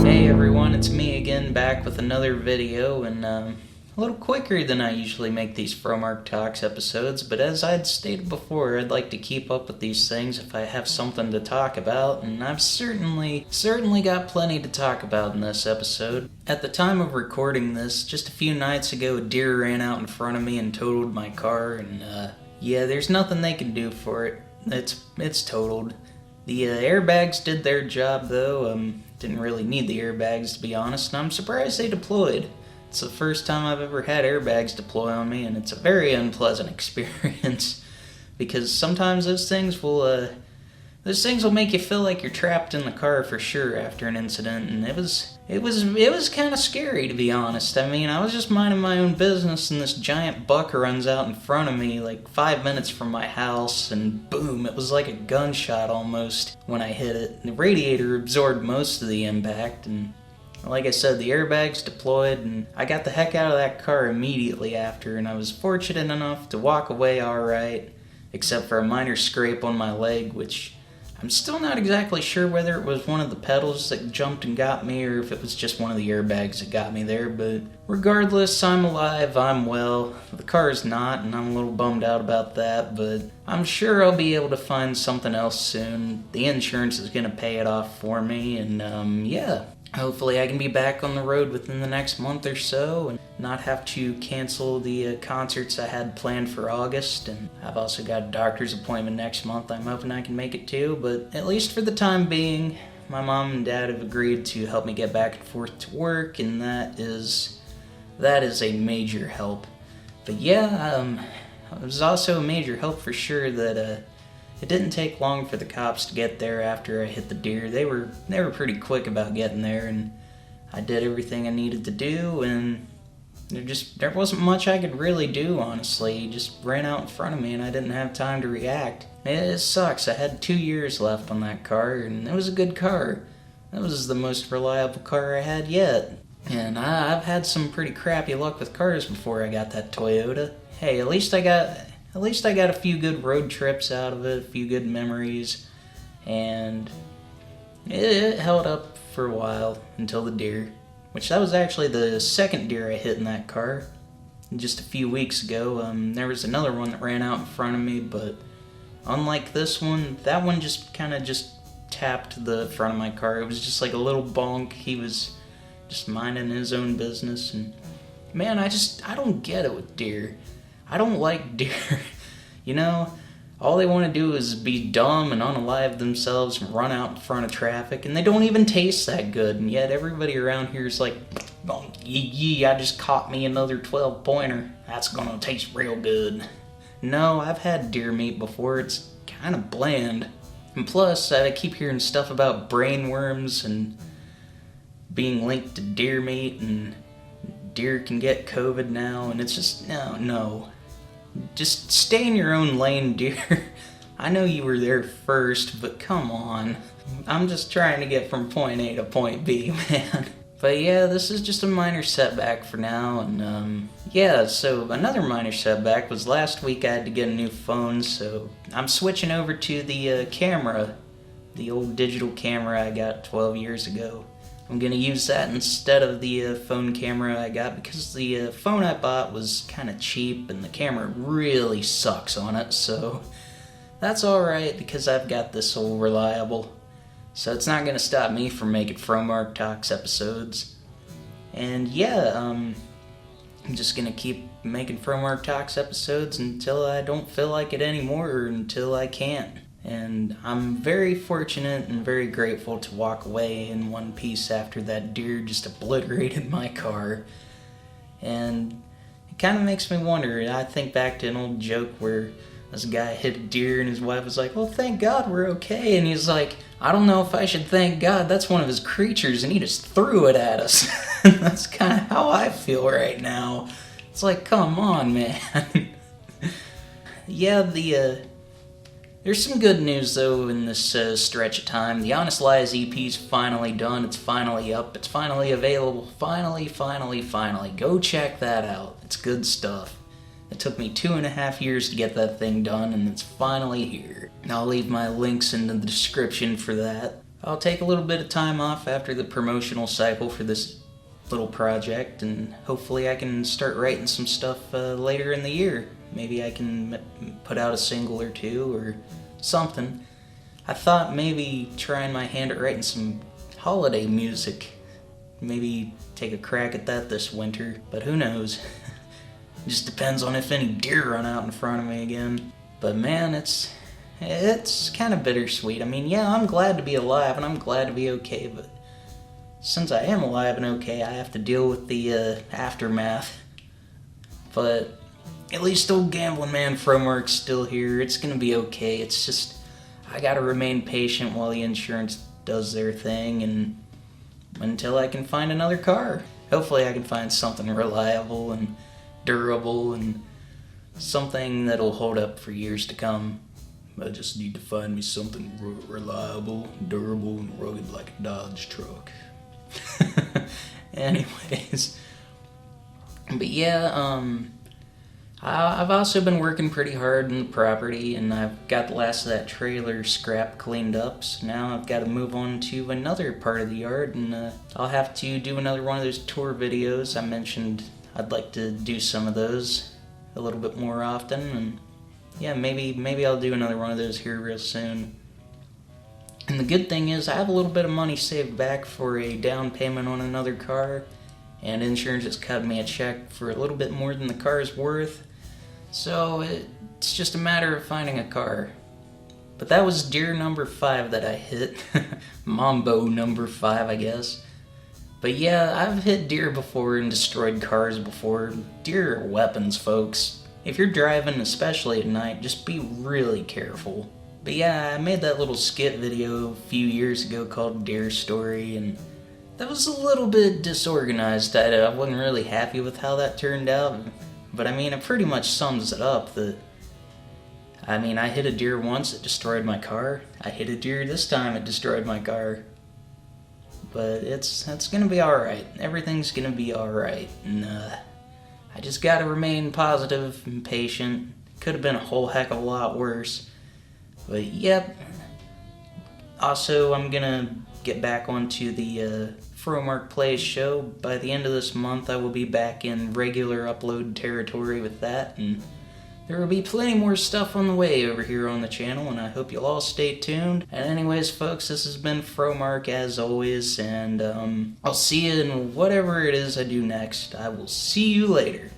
Hey everyone, it's me again, back with another video, and a little quicker than I usually make these Fromark Talks episodes, but as I'd stated before, I'd like to keep up with these things if I have something to talk about, and I've certainly got plenty to talk about in this episode. At the time of recording this, just a few nights ago, a deer ran out in front of me and totaled my car, and yeah, there's nothing they can do for it. It's totaled. The airbags did their job though. Didn't really need the airbags, to be honest, and I'm surprised they deployed. It's the first time I've ever had airbags deploy on me, and it's a very unpleasant experience because sometimes those things will make you feel like you're trapped in the car for sure after an incident, and it was kind of scary, to be honest. I mean, I was just minding my own business, and this giant buck runs out in front of me like 5 minutes from my house, and boom, it was like a gunshot almost when I hit it. The radiator absorbed most of the impact, and like I said, the airbags deployed, and I got the heck out of that car immediately after, and I was fortunate enough to walk away alright, except for a minor scrape on my leg, which I'm still not exactly sure whether it was one of the pedals that jumped and got me or if it was just one of the airbags that got me there, but regardless, I'm alive, I'm well. The car's not, and I'm a little bummed out about that, but I'm sure I'll be able to find something else soon. The insurance is going to pay it off for me, and yeah. Hopefully I can be back on the road within the next month or so and not have to cancel the concerts I had planned for August. And I've also got a doctor's appointment next month I'm hoping I can make it to, but at least for the time being, my mom and dad have agreed to help me get back and forth to work, and that is a major help. But yeah, it was also a major help for sure that it didn't take long for the cops to get there after I hit the deer. They were pretty quick about getting there, and I did everything I needed to do, and there wasn't much I could really do, honestly. He just ran out in front of me, and I didn't have time to react. It sucks. I had 2 years left on that car, and it was a good car. That was the most reliable car I had yet. And I've had some pretty crappy luck with cars before I got that Toyota. Hey, at least I got a few good road trips out of it, a few good memories, and it held up for a while until the deer, which that was actually the second deer I hit in that car. Just a few weeks ago, there was another one that ran out in front of me, but unlike this one, that one just kind of tapped the front of my car. It was just like a little bonk. He was just minding his own business, and man, I don't get it with deer. I don't like deer. You know, all they want to do is be dumb and unalive themselves and run out in front of traffic, and they don't even taste that good, and yet everybody around here is like, oh, yee, I just caught me another 12-pointer. That's gonna taste real good. No, I've had deer meat before. It's kind of bland. And plus, I keep hearing stuff about brain worms and being linked to deer meat, and deer can get COVID now, and it's just, no. Just stay in your own lane, deer. I know you were there first, but come on. I'm just trying to get from point A to point B, man. But yeah, this is just a minor setback for now, and yeah, so another minor setback was last week I had to get a new phone, so I'm switching over to the camera, the old digital camera I got 12 years ago. I'm gonna use that instead of the phone camera I got because the phone I bought was kind of cheap and the camera really sucks on it, so that's alright because I've got this old reliable. So it's not gonna stop me from making Fromark Talks episodes. And yeah, I'm just gonna keep making Fromark Talks episodes until I don't feel like it anymore or until I can't. And I'm very fortunate and very grateful to walk away in one piece after that deer just obliterated my car. And it kind of makes me wonder. I think back to an old joke where this guy hit a deer and his wife was like, "Oh, thank God we're okay." And he's like, "I don't know if I should thank God. That's one of his creatures and he just threw it at us." That's kind of how I feel right now. It's like, come on, man. Yeah, there's some good news, though, in this stretch of time. The Honest Lies EP's finally done. It's finally up. It's finally available. Finally. Go check that out. It's good stuff. It took me 2.5 years to get that thing done, and it's finally here. I'll leave my links in the description for that. I'll take a little bit of time off after the promotional cycle for this little project, and hopefully I can start writing some stuff later in the year. Maybe I can put out a single or two or something. I thought maybe trying my hand at writing some holiday music. Maybe take a crack at that this winter, but who knows. Just depends on if any deer run out in front of me again. But man, it's kind of bittersweet. I mean, yeah, I'm glad to be alive and I'm glad to be okay, but since I am alive and okay, I have to deal with the aftermath. But at least old gambling man Fromark's still here. It's gonna be okay. It's just, I gotta remain patient while the insurance does their thing and until I can find another car. Hopefully I can find something reliable and durable and something that'll hold up for years to come. I just need to find me something reliable, durable, and rugged like a Dodge truck. Anyways, but yeah, I've also been working pretty hard in the property, and I've got the last of that trailer scrap cleaned up, so now I've got to move on to another part of the yard, and I'll have to do another one of those tour videos. I mentioned I'd like to do some of those a little bit more often, and yeah, maybe I'll do another one of those here real soon. And the good thing is I have a little bit of money saved back for a down payment on another car, and insurance has cut me a check for a little bit more than the car is worth. So it's just a matter of finding a car. But that was deer number 5 that I hit. Mambo number 5, I guess. But yeah, I've hit deer before and destroyed cars before. Deer are weapons, folks. If you're driving, especially at night, just be really careful. But yeah, I made that little skit video a few years ago called Deer Story, and that was a little bit disorganized. I wasn't really happy with how that turned out. But I mean, it pretty much sums it up. I hit a deer once, it destroyed my car. I hit a deer this time, it destroyed my car. But it's gonna be alright. Everything's gonna be alright. And I just gotta remain positive and patient. Could have been a whole heck of a lot worse. But yep. Also, I'm gonna get back onto the Fromark Plays show. By the end of this month, I will be back in regular upload territory with that, and there will be plenty more stuff on the way over here on the channel, and I hope you'll all stay tuned. And anyways, folks, this has been Fromark as always, and I'll see you in whatever it is I do next. I will see you later.